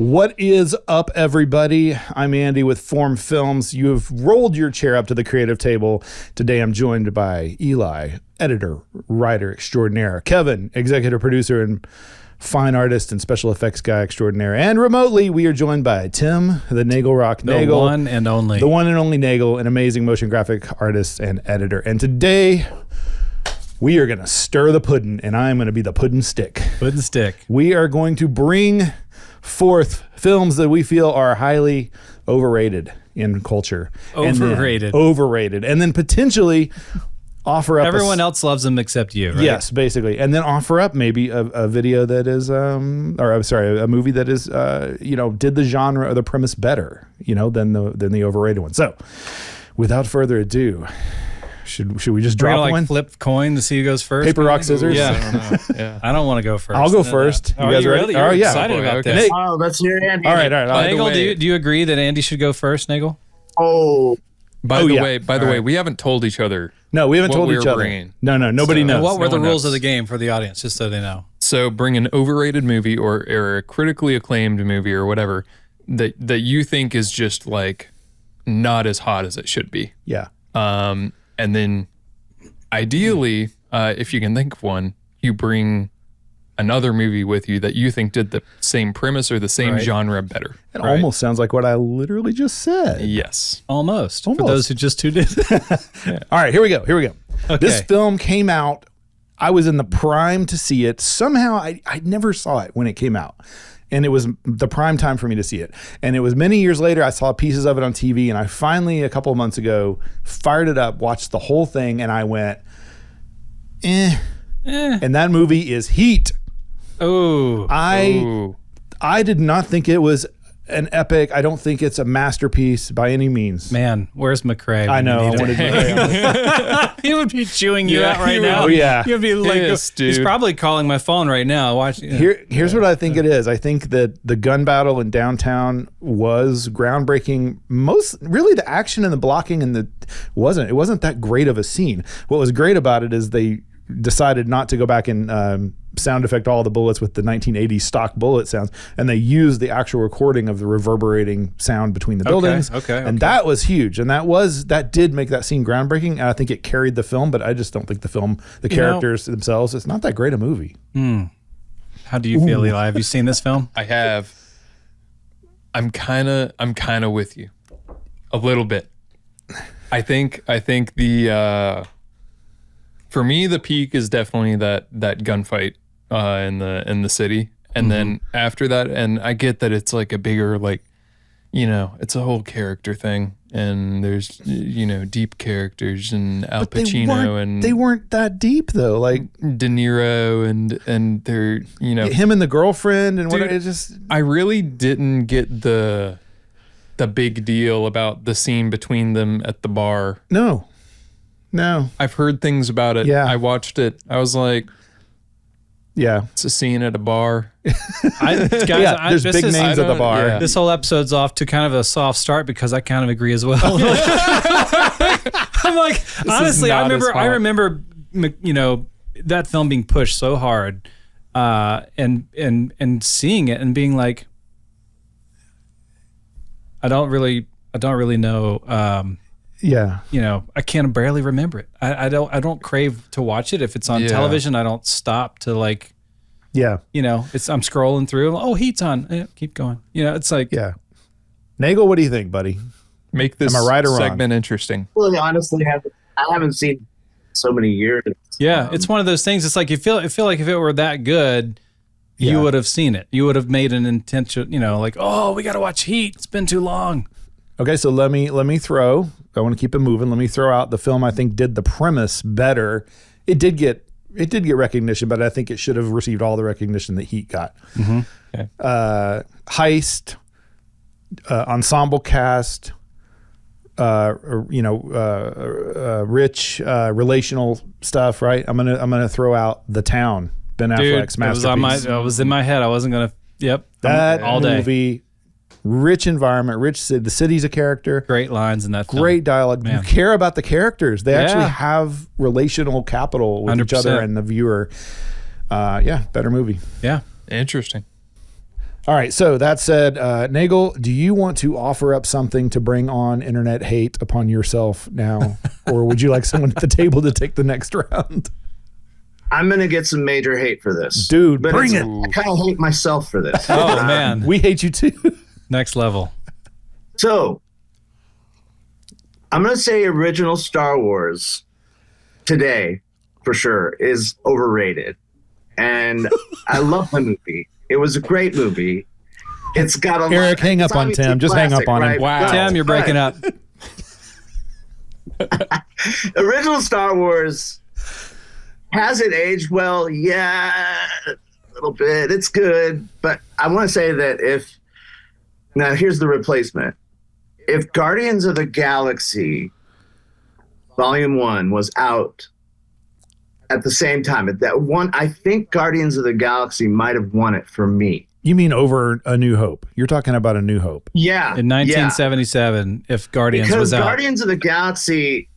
What is up, everybody? I'm Andy with Form Films. You have rolled your chair up to the creative table. Today I'm joined by Eli, editor, writer extraordinaire, Kevin, executive producer and fine artist and special effects guy extraordinaire, and remotely we are joined by Tim, the Nagel Rock Nagel. The one and only. The one and only Nagel, an amazing motion graphic artist and editor. And today we are going to stir the pudding, and I'm going to be the pudding stick. Pudding stick. We are going to bring forth films that we feel are highly overrated in culture. Overrated. And then potentially offer up everyone else loves them except you, right? Yes, basically. And then offer up maybe a video that is a movie that is did the genre or the premise better, than the overrated one. So without further ado, should we just drop one? Flip coin to see who goes first? Paper, rock, scissors? Yeah. I don't want to go first. I'll go first. You guys ready? You're excited about this. Oh, let's hear Andy. All right. Nagel, do you agree that Andy should go first, Nagel? Oh. By the way, we haven't told each other. No, we haven't told each other. Bringing. No, nobody knows. What were the rules of the game for the audience, just so they know? So bring an overrated movie or a critically acclaimed movie or whatever that you think is just like not as hot as it should be. Yeah. And then ideally, if you can think of one, you bring another movie with you that you think did the same premise or the same genre better. It almost sounds like what I literally just said. Yes. Almost. For those who just tuned in. Yeah. All right, here we go. Okay. This film came out. I was in the prime to see it. Somehow I never saw it when it came out. And it was the prime time for me to see it. And it was many years later, I saw pieces of it on TV, and I finally, a couple of months ago, fired it up, watched the whole thing, and I went, And that movie is Heat. Oh. I did not think it was an epic. I don't think it's a masterpiece by any means. Man, where's McRae? I know. I wanted McRae. He would be chewing you out right now. Oh, yeah. He would be like, he's probably calling my phone right now. Here's what I think it is. I think that the gun battle in downtown was groundbreaking. Really the action and the blocking and it wasn't that great of a scene. What was great about it is they decided not to go back and sound effect all the bullets with the 1980s stock bullet sounds, and they used the actual recording of the reverberating sound between the buildings. And that was huge, and that did make that scene groundbreaking, and I think it carried the film, but I just don't think the characters themselves, it's not that great a movie. How do you feel, Eli? Have you seen this film? I have. I'm kind of with you a little bit. I think the for me, the peak is definitely that gunfight in the city, and then after that, and I get that it's like a bigger it's a whole character thing, and there's deep characters and Al Pacino, and they weren't that deep though, like De Niro and they're him and the girlfriend and whatever. It just I really didn't get the big deal about the scene between them at the bar. No. I've heard things about it. Yeah. I watched it. I was like, yeah, it's a scene at a bar. There's big names at the bar. Yeah. This whole episode's off to kind of a soft start because I kind of agree as well. I'm like, honestly, I remember, that film being pushed so hard, and seeing it and being like, I don't really know. I can barely remember it. I don't crave to watch it. If it's on television, I don't stop to I'm scrolling through. Oh, Heat's on. Yeah, keep going. It's like, Nagel, what do you think, buddy? Make this segment interesting. Well, honestly, I haven't seen so many years. Yeah, it's one of those things. It's like you feel like if it were that good, you would have seen it. You would have made an intention. We got to watch Heat. It's been too long. Okay, so let me throw. I want to keep it moving. Let me throw out the film I think did the premise better. It did get recognition, but I think it should have received all the recognition that Heat got. Okay. Heist, ensemble cast, rich relational stuff. Right. I'm gonna throw out The Town. Ben Affleck's masterpiece. It was in my head. I wasn't gonna. Yep. That all day. Movie. Rich environment, rich city. The city's a character. Great lines in that film. Great dialogue. Man. You care about the characters. They actually have relational capital with 100%. Each other and the viewer. Better movie. Yeah. Interesting. All right. So that said, Nagel, do you want to offer up something to bring on internet hate upon yourself now? Or would you like someone at the table to take the next round? I'm going to get some major hate for this. Dude, but bring it. I kind of hate myself for this. Oh, man. We hate you too. Next level. So, I'm going to say original Star Wars today, for sure, is overrated. And I love the movie. It was a great movie. It's got a Eric, hang up on Tim. Just hang up on him. Wow. Tim, you're breaking up. Original Star Wars, has it aged well? Yeah, a little bit. It's good. But I want to say that now here's the replacement. If Guardians of the Galaxy Volume 1 was out at the same time, at that one, I think Guardians of the Galaxy might have won it for me. You mean over A New Hope? You're talking about A New Hope. Yeah. In 1977, if Guardians because was out. Guardians of the Galaxy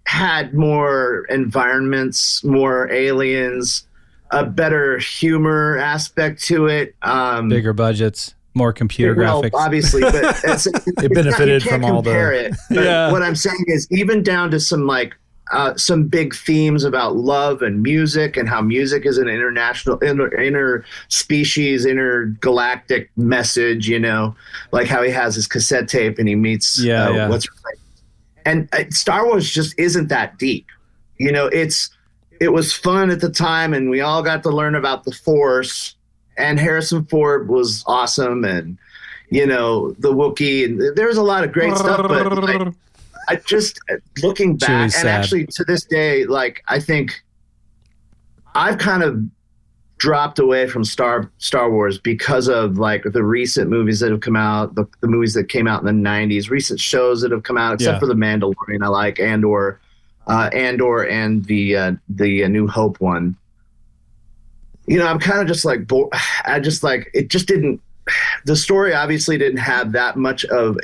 had more environments, more aliens, a better humor aspect to it. Bigger budgets, more computer graphics. Obviously, but it benefited from all the. But what I'm saying is, even down to some big themes about love and music, and how music is an international, interspecies, intergalactic message. You know, like how he has his cassette tape and he meets what's her name. And Star Wars just isn't that deep. You know, it was fun at the time, and we all got to learn about the Force. And Harrison Ford was awesome, and you know the Wookiee, and there was a lot of great stuff. But I just looking back, and sad. actually to this day, like I think I've kind of dropped away from Star Wars because of like the recent movies that have come out, the movies that came out in the 90s, recent shows that have come out, except for The Mandalorian, I like Andor and the New Hope one. You know, I'm kind of just like it just didn't. The story obviously didn't have that much of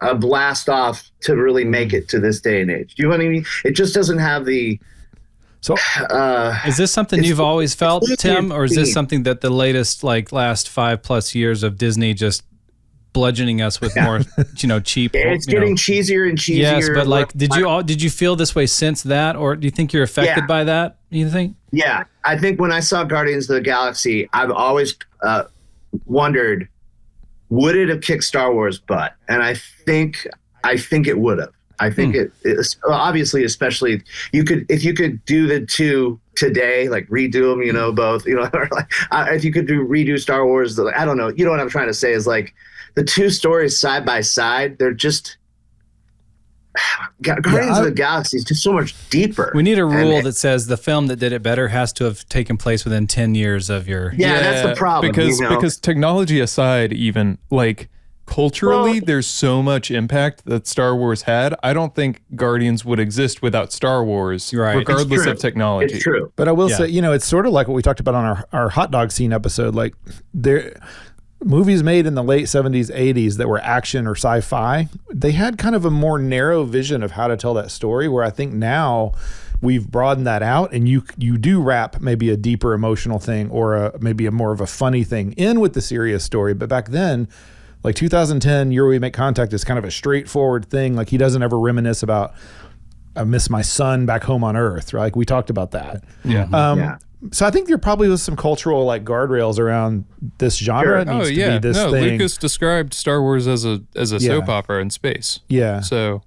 a blast off to really make it to this day and age. Do you know what I mean? It just doesn't have the. So, is this something you've always felt, Tim, or is this something that the latest, like last 5+ years of Disney just bludgeoning us with more, cheap? It's getting cheesier and cheesier. Yes, but like, did you feel this way since that, or do you think you're affected by that? You think? Yeah, I think when I saw Guardians of the Galaxy, I've always wondered, would it have kicked Star Wars butt? And I think it would have. I think it's obviously, especially if you could do the two today, like redo them, both, or like if you could redo Star Wars, I don't know. You know what I'm trying to say is like the two stories side by side, they're just Guardians of the Galaxy is just so much deeper. We need a rule that says the film that did it better has to have taken place within 10 years of your. Yeah, that's the problem. Because technology aside, even like. Culturally, there's so much impact that Star Wars had. I don't think Guardians would exist without Star Wars, regardless of technology. It's true. But I will say, it's sort of like what we talked about on our hot dog scene episode. Like, movies made in the late 70s, 80s that were action or sci-fi, they had kind of a more narrow vision of how to tell that story, where I think now we've broadened that out, and you do wrap maybe a deeper emotional thing or maybe a more of a funny thing in with the serious story. But back then, like 2010, Year We Make Contact is kind of a straightforward thing. Like he doesn't ever reminisce about, I miss my son back home on Earth, right? Like we talked about that. Yeah. So I think there probably was some cultural like guardrails around this genre. It needs to be this thing. Lucas described Star Wars as a soap opera in space. Yeah. So,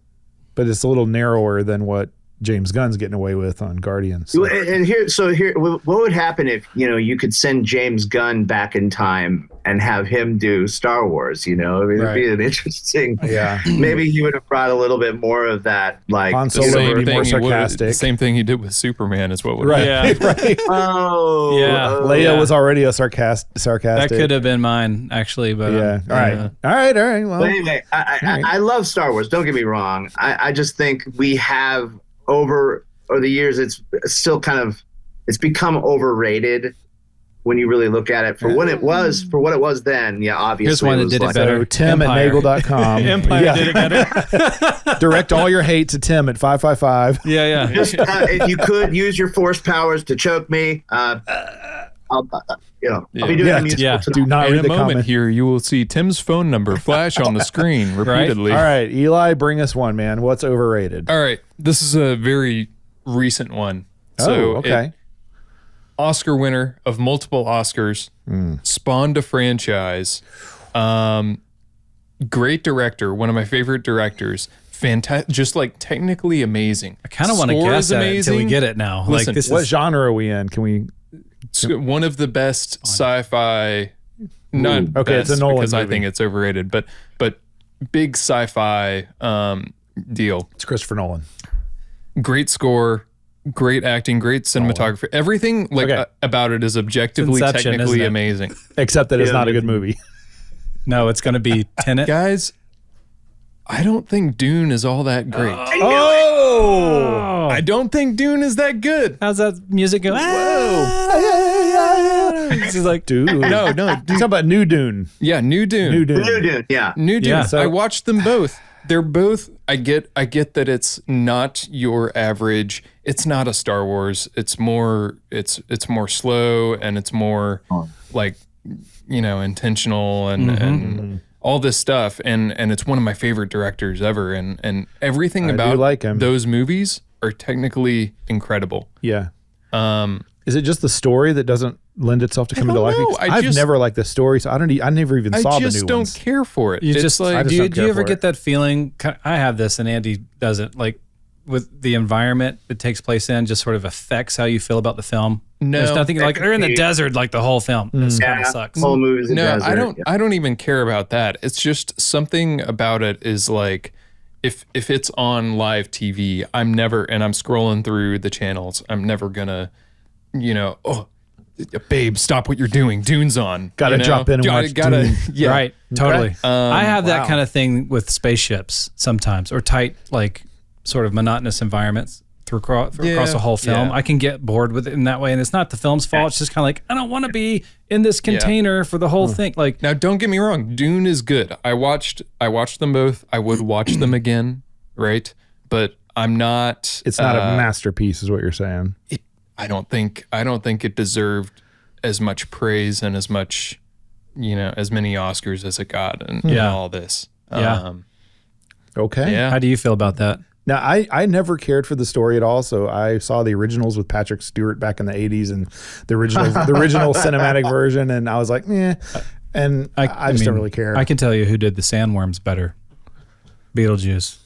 but it's a little narrower than what James Gunn's getting away with on Guardians. So. And here, what would happen if you could send James Gunn back in time and have him do Star Wars? I mean, it'd be an interesting. Yeah. Maybe he would have brought a little bit more of that, like Han Solo would be more sarcastic. The same thing he did with Superman is what would right. Right. Oh, yeah. Leia was already a sarcastic. That could have been mine, actually. But yeah. All right. Well, but anyway, I love Star Wars. Don't get me wrong. I just think we have over the years, it's still it's become overrated when you really look at it for what it was then. Yeah, obviously. Here's one that did it better. So Tim Empire. at nagel.com. Empire did it better. Direct all your hate to Tim at 555. Yeah. Just if you could use your force powers to choke me, I'll be doing Yeah, a musical tonight. do not In read a the moment comment. here, you will see Tim's phone number flash on the screen repeatedly. All right, Eli, bring us one, man. What's overrated? All right, this is a very recent one. So okay. Oscar winner of multiple Oscars, spawned a franchise. Great director, one of my favorite directors. Fantastic, just like technically amazing. I kind of want to guess at it until we get it now. Listen, like this What is genre are we in? Can we? It's one of the best sci-fi. Not Okay, it's best a Nolan because I movie. think it's overrated, but big sci-fi deal. It's Christopher Nolan. Great score, great acting, great cinematography. Everything about it is objectively, Inception, technically isn't it? amazing. Except that it's not a good movie. no, it's going to be Tenet. Guys, I don't think Dune is all that great. Oh! I don't think Dune is that good. How's that music go? This is like, Dude. No. You talking about New Dune. Yeah, New Dune. New Dune. New Dune, yeah. New Dune. Yeah. I watched them both. They're both. I get that it's not your average. It's not a Star Wars. It's more. It's more slow and it's more like intentional and all this stuff. And it's one of my favorite directors ever. And everything I do about like him. those movies are technically incredible. Yeah. Is it just the story that doesn't lend itself to coming to life? know. Because I I've just- never liked this story, so I never even saw I the just new don't ones. care for it. you It's just like I just do don't you care ever for get it. that feeling? I have this, and Andy doesn't. Like with the environment it takes place in, just sort of affects how you feel about the film. No. There's nothing like they're in the desert like the whole film. This kind of Yeah, sucks. whole movie's a No, desert. I don't even care about that. It's just something about it is like if it's on live TV, I'm scrolling through the channels. I'm never gonna, babe, stop what you're doing. Dune's on. Gotta drop in and watch Dune. Yeah. Right, totally. I have that wow. kind of thing with spaceships sometimes, or tight, like sort of monotonous environments across the whole film. yeah. I can get bored with it in that way, and it's not the film's fault. It's just kind of like I don't want to be in this container for the whole thing. Like Now, don't get me wrong. Dune is good. I watched them both. I would watch them again, right? But I'm not. It's not a masterpiece, is what you're saying. I don't think it deserved as much praise and as much, as many Oscars as it got, and all this. Yeah. Okay. Yeah. how do you feel about that? Now, I never cared for the story at all, so I saw the originals with Patrick Stewart back in the 80s and the original cinematic version, and I was like, eh. And I just don't really care. I can tell you who did the sandworms better. Beetlejuice.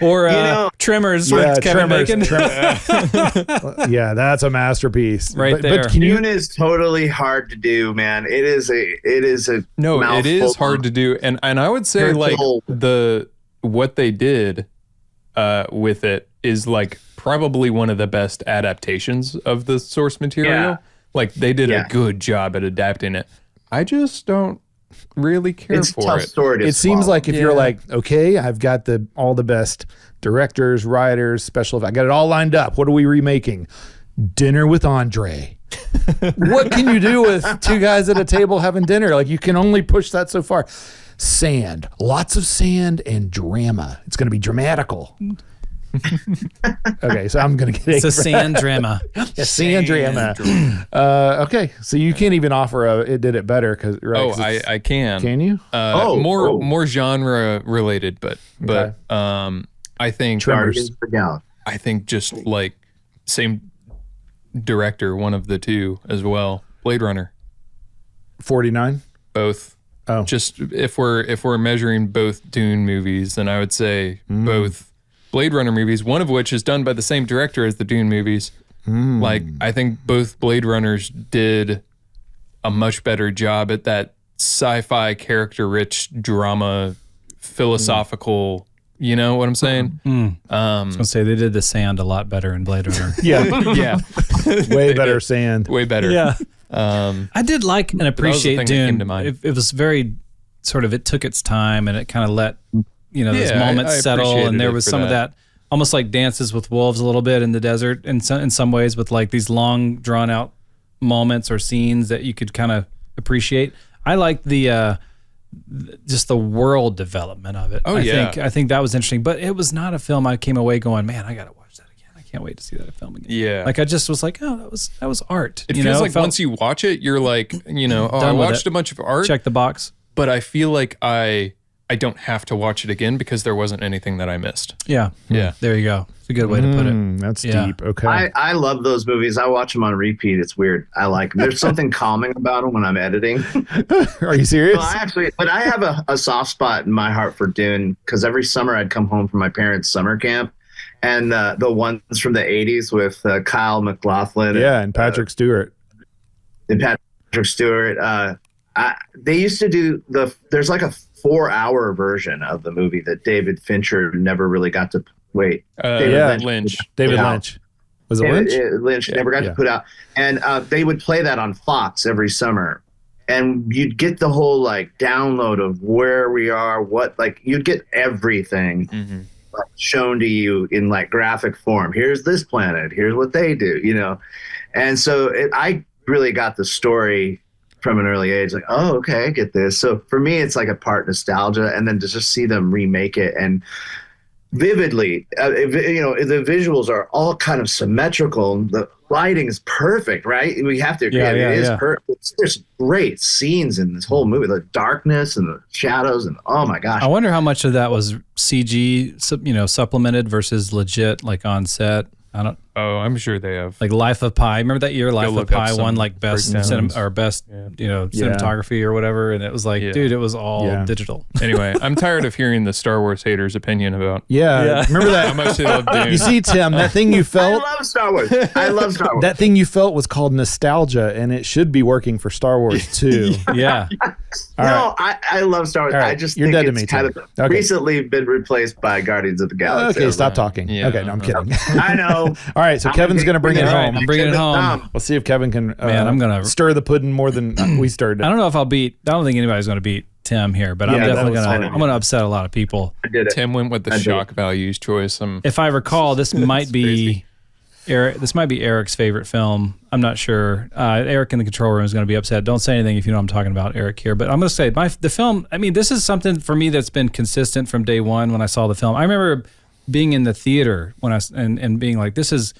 Or Tremors with Kevin Bacon. Yeah, that's a masterpiece. Right there. But can you? Dune is totally hard to do, man. It is a No, mouthful it is hard to do, and I would say It's like old. what they did with it is like probably one of the best adaptations of the source material. Yeah. Like they did Yeah. a good job at adapting it. I just don't really care It's a for tough it. story to It seems swallow. like if you're like, okay, I've got all the best directors, writers, special effects, I got it all lined up. What are we remaking? Dinner with Andre. What can you do with two guys at a table having dinner? Like you can only push that so far. Sand, lots of sand and drama. It's going to be dramatical. Okay, so I'm going to get It's a sand drama. sand drama. Okay, so you can't even offer it did it better because right? Oh, 'cause it's- I can. can you? More genre related, but I think Guardians of the Galaxy. I think just like same director, one of the two as well. Blade Runner, 49. both. Oh. Just if we're measuring both Dune movies, then I would say both Blade Runner movies, one of which is done by the same director as the Dune movies. Like I think both Blade Runners did a much better job at that sci-fi character-rich drama, philosophical. You know what I'm saying? I was gonna say they did the sand a lot better in Blade Runner. Yeah, Yeah, way better sand. way better. I did like and was the appreciate thing that came Dune. to mind. It was very sort of, it took its time and it kind of let those Yeah, moments I settle, and appreciated there it was for some of that. that almost like Dances with Wolves a little bit in the desert in some ways, with like these long drawn out moments or scenes that you could kind of appreciate. I liked the just the world development of it. Oh, yeah. I think that was interesting, but it was not a film I came away going, man, I gotta watch that again. I can't wait to see that film again. Yeah. Like I just was like, oh, that was art. It feels like once you watch it, you're like, I watched a bunch of art. Check the box. But I feel like I don't have to watch it again because there wasn't anything that I missed. Yeah. Yeah. There you go. It's a good way to put it. That's Yeah. deep. Okay. I love those movies. I watch them on repeat. It's weird. I like them. There's something calming about them when I'm editing. Are you serious? But I have a soft spot in my heart for Dune because every summer I'd come home from my parents' summer camp, and the ones from the 80s with Kyle MacLachlan. And Patrick Stewart. And Patrick Stewart. They used to do there's like a 4-hour version of the movie that David Fincher never really got to David Lynch. David Lynch. Was it Lynch? Lynch never got to put out. And they would play that on Fox every summer. And you'd get the whole like download of where we are, you'd get everything shown to you in like graphic form. Here's this planet. Here's what they do, And so I really got the story from an early age, like, oh, okay, I get this. So for me, it's like a part nostalgia, and then to just see them remake it and vividly, the visuals are all kind of symmetrical. The lighting is perfect, right? We have to agree. It is perfect. There's great scenes in this whole movie, the darkness and the shadows, and oh my gosh. I wonder how much of that was CG, supplemented versus legit, like on set. Oh, I'm sure they have. Like Life of Pi. Remember that year Life of Pi won like best cinematography or whatever, and it was like, dude, it was all digital. Anyway, I'm tired of hearing the Star Wars haters' opinion about. Remember that? How much they love Dune. You see, Tim, that thing you felt. I love Star Wars. That thing you felt was called nostalgia, and it should be working for Star Wars too. Yeah. I love Star Wars. Right. I just You're think dead to it's me, kind Tim. of recently been replaced by Guardians of the Galaxy. Okay, stop talking. Yeah. Okay, no, I'm kidding. I know. All right, so Kevin's going to bring it home. I'm bringing it home. We'll see if Kevin can I'm gonna stir the pudding more than we stirred it. I don't know if I don't think anybody's going to beat Tim here, but I'm definitely going to upset a lot of people. I did it. Tim went with the shock values choice. If I recall, this might be Eric. This might be Eric's favorite film. I'm not sure. Eric in the control room is going to be upset. Don't say anything if you know I'm talking about Eric here. But I'm going to say the film. I mean, this is something for me that's been consistent from day one when I saw the film. I remember being in the theater and being like, this is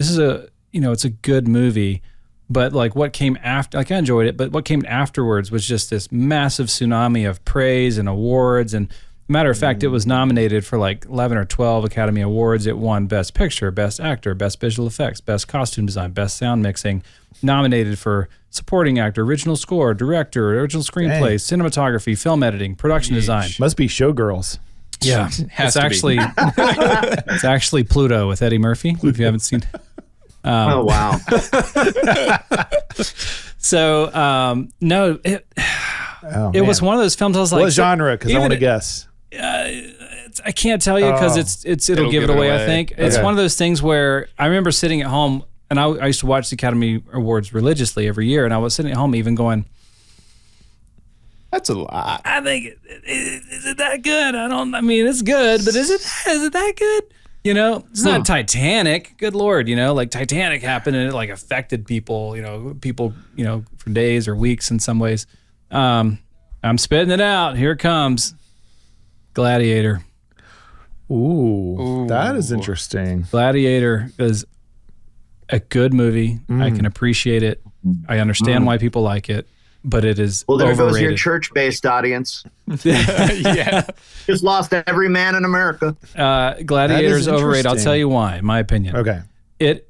a it's a good movie. But like what came after, like I enjoyed it, but what came afterwards was just this massive tsunami of praise and awards. And matter of fact, it was nominated for like 11 or 12 Academy Awards. It won Best Picture, Best Actor, Best Visual Effects, Best Costume Design, Best Sound Mixing. Nominated for Supporting Actor, Original Score, Director, Original Screenplay, Cinematography, Film Editing, Production Design. Must be Showgirls. Yeah, it's actually Pluto with Eddie Murphy. If you haven't seen. Oh wow! So no, it was one of those films. I was like, what genre? Because I want to guess. I can't tell you because it'll give it away. I think it's one of those things where I remember sitting at home, and I used to watch the Academy Awards religiously every year, and I was sitting at home even going, "That's a lot." I think is it that good? I mean, it's good, but is it that good? It's not Titanic. Good Lord, like Titanic happened and it like affected people, for days or weeks in some ways. I'm spitting it out. Here it comes. Gladiator. Ooh, that is interesting. Gladiator is a good movie. I can appreciate it. I understand why people like it, but it is there overrated. goes your church-based audience. Yeah. Just lost every man in America. Gladiator's overrated. I'll tell you why, in my opinion. Okay. It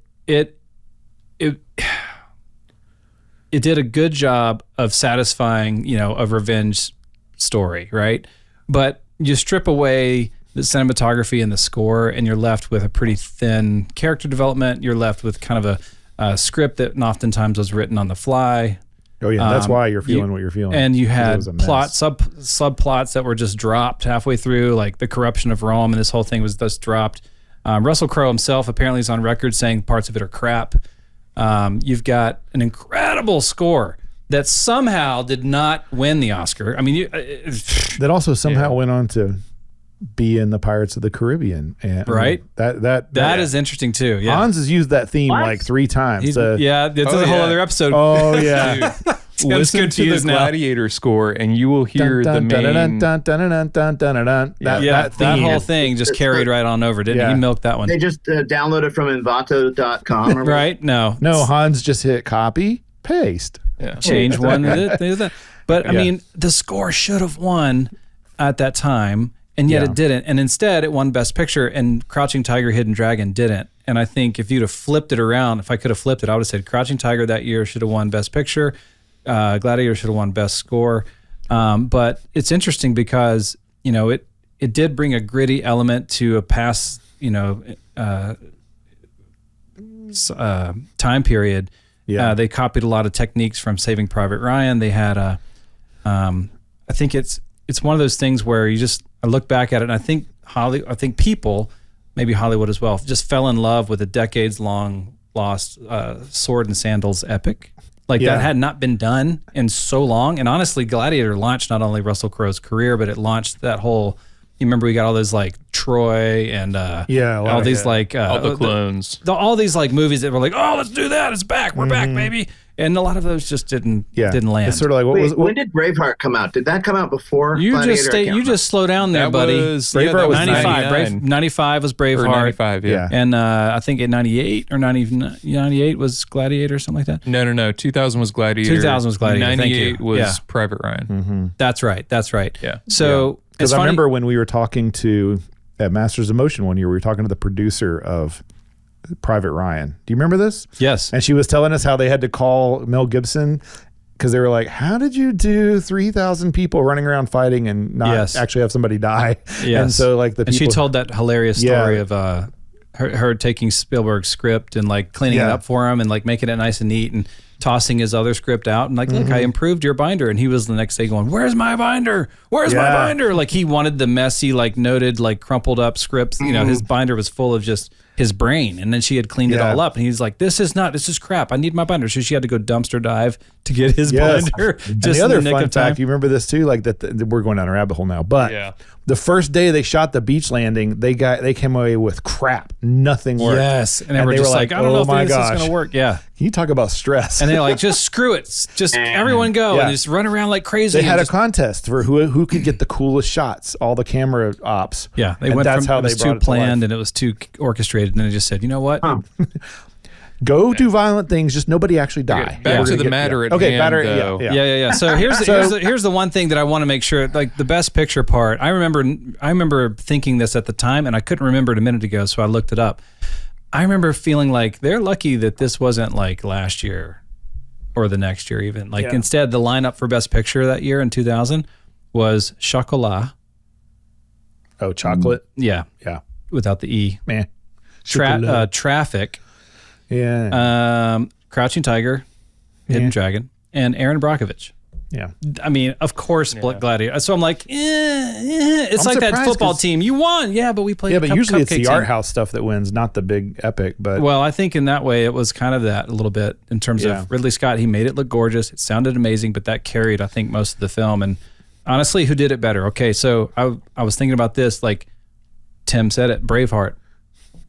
did a good job of satisfying, a revenge story, right? But you strip away the cinematography and the score, and you're left with a pretty thin character development. You're left with kind of a script that oftentimes was written on the fly. Oh yeah, that's why you're feeling what you're feeling. And you had subplots that were just dropped halfway through, like the corruption of Rome, and this whole thing was just dropped. Russell Crowe himself apparently is on record saying parts of it are crap. You've got an incredible score that somehow did not win the Oscar. I mean, that also somehow went on to be in the Pirates of the Caribbean, and right? That is interesting too. Yeah, Hans has used that theme like 3 times. it's a whole other episode. Oh yeah, listen to the Gladiator score, and you will hear the main. That whole thing just carried right on over, didn't he? Milked that one. They just downloaded from Envato.com. Right? No, Hans just hit copy, paste. Change one. But I mean, the score should have won at that time, and yet it didn't. And instead, it won Best Picture, and Crouching Tiger, Hidden Dragon didn't. And I think if you'd have flipped it around, if I could have flipped it, I would have said Crouching Tiger that year should have won Best Picture. Gladiator should have won Best Score. But it's interesting because, you know, it did bring a gritty element to a past, you know, time period. Yeah. They copied a lot of techniques from Saving Private Ryan. They had I think it's one of those things where I look back at it and I think people, maybe Hollywood as well, just fell in love with a decades-long lost sword and sandals epic. Like that had not been done in so long. And honestly, Gladiator launched not only Russell Crowe's career, but it launched that whole. You remember we got all those like Troy and all these like all the clones, all these like movies that were like, oh, let's do that. It's back. We're back, baby. And a lot of those just didn't land. It's sort of like when did Braveheart come out? Did that come out before? You just slow down there, buddy. Braveheart was 95. 95 was Braveheart. 95, yeah. And I think in 98 or 98 was Gladiator or something like that. No. 2000 was Gladiator. 2000 was Gladiator. 98 was Private Ryan. Mm-hmm. That's right. Yeah. So because I remember when we were talking at Masters of Motion one year, we were talking to the producer of Private Ryan. Do you remember this? Yes. And she was telling us how they had to call Mel Gibson because they were like, how did you do 3,000 people running around fighting and not actually have somebody die? Yes. And so like she told that hilarious story of her taking Spielberg's script and like cleaning it up for him and like making it nice and neat and tossing his other script out and like, look, I improved your binder. And he was the next day going, where's my binder? Where's my binder? Like he wanted the messy, like noted, like crumpled up scripts. You know, his binder was full of just his brain. And then she had cleaned it all up. And he's like, this is crap. I need my binder. So she had to go dumpster dive to get his binder. And the other fun fact, you remember this too? Like we're going down a rabbit hole now, but the first day they shot the beach landing, they came away with crap. Nothing worked. Yes. And they were just like, I don't know if this is going to work. Yeah. Can you talk about stress? And they're like, just screw it. Just everyone go and just run around like crazy. They had a contest for who could get the coolest shots, all the camera ops. Yeah. They went from it was too planned and it was too orchestrated. And then they just said, you know what? Go do violent things, just nobody actually die. Okay, back to the matter at hand, though. Yeah. So here's the one thing that I want to make sure, like the best picture part. I remember thinking this at the time, and I couldn't remember it a minute ago, so I looked it up. I remember feeling like they're lucky that this wasn't like last year or the next year even. Like instead, the lineup for best picture that year in 2000 was Chocolat. Oh, chocolate. Yeah. Without the E. Man. Traffic. Yeah. Crouching Tiger, Hidden Dragon, and Aaron Brockovich. Yeah. I mean, of course, Gladiator. So I'm like, it's I'm like that football 'cause- team. You won. Yeah, but we played. Yeah, but usually it's the cupcake art team. house stuff that wins, not the big epic. But Well, I think in that way it was kind of that a little bit in terms of Ridley Scott. He made it look gorgeous. It sounded amazing, but that carried, I think, most of the film. And honestly, who did it better? Okay, so I was thinking about this. Like Tim said it, Braveheart.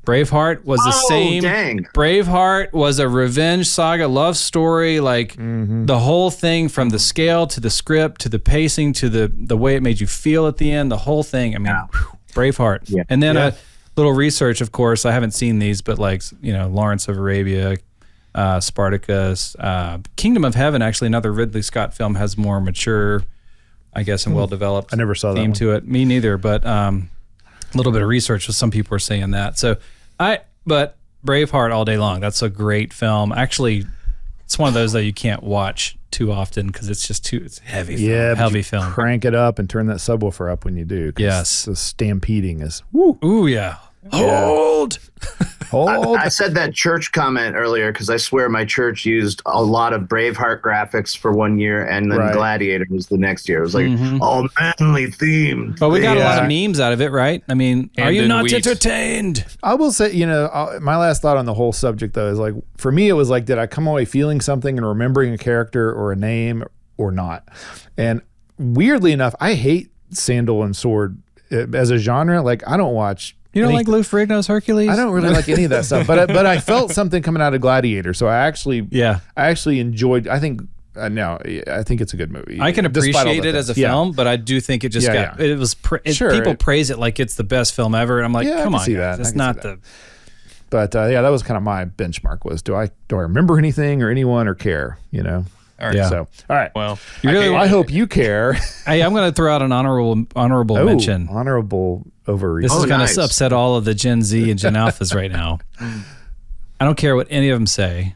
Braveheart was the same. Dang. Braveheart was a revenge saga, love story, like the whole thing from the scale to the script to the pacing to the way it made you feel at the end, the whole thing. I mean, Braveheart. Yeah. And then a little research, of course. I haven't seen these, but like, you know, Lawrence of Arabia, Spartacus, Kingdom of Heaven, actually another Ridley Scott film, has more mature, I guess, and well-developed I never saw that theme one. to it. Me neither, but a little bit of research with some people are saying that. So but Braveheart all day long. That's a great film. Actually, it's one of those that you can't watch too often because it's just it's heavy. yeah, heavy film. Crank it up and turn that subwoofer up when you do. 'Cause Yes. the stampeding is woo. Ooh yeah. Hold. I said that church comment earlier because I swear my church used a lot of Braveheart graphics for 1 year, and then Gladiator was the next year. It was like all manly themed. But we got a lot of memes out of it, right? I mean, are you not entertained? I will say, you know, my last thought on the whole subject though is like, for me, it was like, did I come away feeling something and remembering a character or a name or not? And weirdly enough, I hate sandal and sword as a genre. Like, I don't watch. You don't like Lou Ferrigno's Hercules? I don't really like any of that stuff, but I felt something coming out of Gladiator, so I actually enjoyed. I think no, I think it's a good movie. I can despite all appreciate the it as a things. film, but I do think it just got it was Sure, people praise it like it's the best film ever, and I'm like, Yeah, I come can on, see guys, that. it's I can not see the. But that was kind of my benchmark was do I remember anything or anyone or care, you know? All right. Yeah. So, all right. Well, You really I hope you care. Hey, I'm going to throw out an honorable mention. Honorable overreach. This is going nice. to upset all of the Gen Z and Gen Alphas right now. I don't care what any of them say.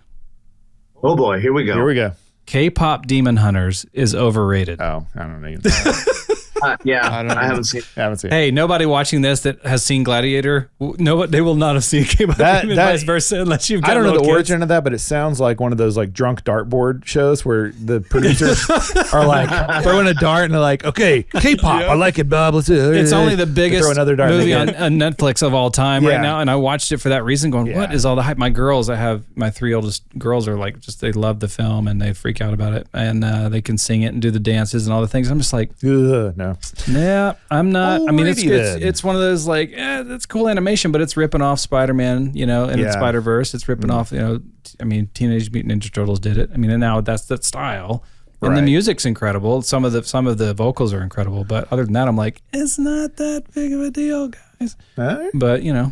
Oh boy, here we go. Here we go. K-pop Demon Hunters is overrated. Oh, I don't know. I haven't seen. I haven't seen it. Hey, nobody watching this that has seen Gladiator, they will not have seen K-pop Demon, vice versa, unless you've got I don't know the little kids. origin of that, but it sounds like one of those like drunk dartboard shows where the producers are like throwing a dart and they're like, okay, K-pop, I like it, Bob. Let's do it. It's only the biggest Throw another dart movie and on Netflix of all time Yeah. right now, and I watched it for that reason. Going, what Yeah. is all the hype? My girls, I have my 3 oldest girls are like, just they love the film and they freak out about it, and they can sing it and do the dances and all the things. I'm just like, no. yeah, I'm not. I mean, Alrighty then. it's one of those like, that's cool animation, but it's ripping off Spider-Man, you know, and Yeah. Spider-Verse. It's ripping off, you know. I mean, Teenage Mutant Ninja Turtles did it. I mean, and now that's that style. And the Right. music's incredible. Some of the vocals are incredible, but other than that, I'm like, it's not that big of a deal, guys. All right. But you know,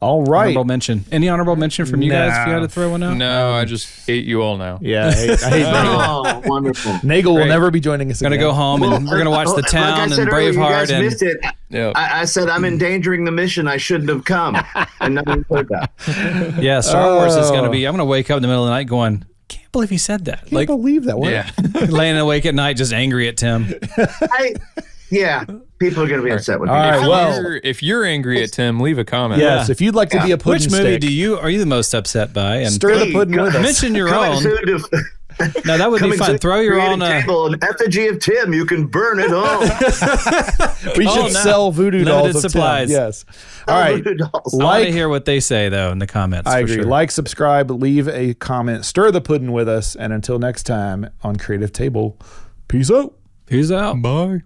All right. honorable mention. Any honorable mention from you guys if you had to throw one out? no, I just hate you all now. Yeah, I hate Nagel. Oh, wonderful. Nagel will Great. never be joining us We're gonna again. go home and we're gonna watch The Town like I said and earlier, you Braveheart guys and missed it. Yeah. I said I'm endangering the mission. I shouldn't have come, and none of you heard that. yeah, Star Wars is gonna Oh. be. I'm gonna wake up in the middle of the night going, can't believe he said that. I can't Like believe that one. Yeah. laying awake at night, just angry at Tim. Yeah, people are going to be upset with me. All right, If well- if you're angry at Tim, leave a comment. Yes, if you'd like to be a pudding Which movie stick, are you the most upset by? And stir the Hey, pudding with us. mention your Coming own. soon to No, that would be coming fun. soon Throw to your create own. a table, an effigy of Tim. You can burn it home. We should no. sell voodoo Limited dolls of Tim. supplies. Yes. All right. I want Like, to hear what they say though in the comments. I for agree. Sure. Like, subscribe, leave a comment, stir the pudding with us, and until next time on Creative Table, peace out. Peace out. Bye.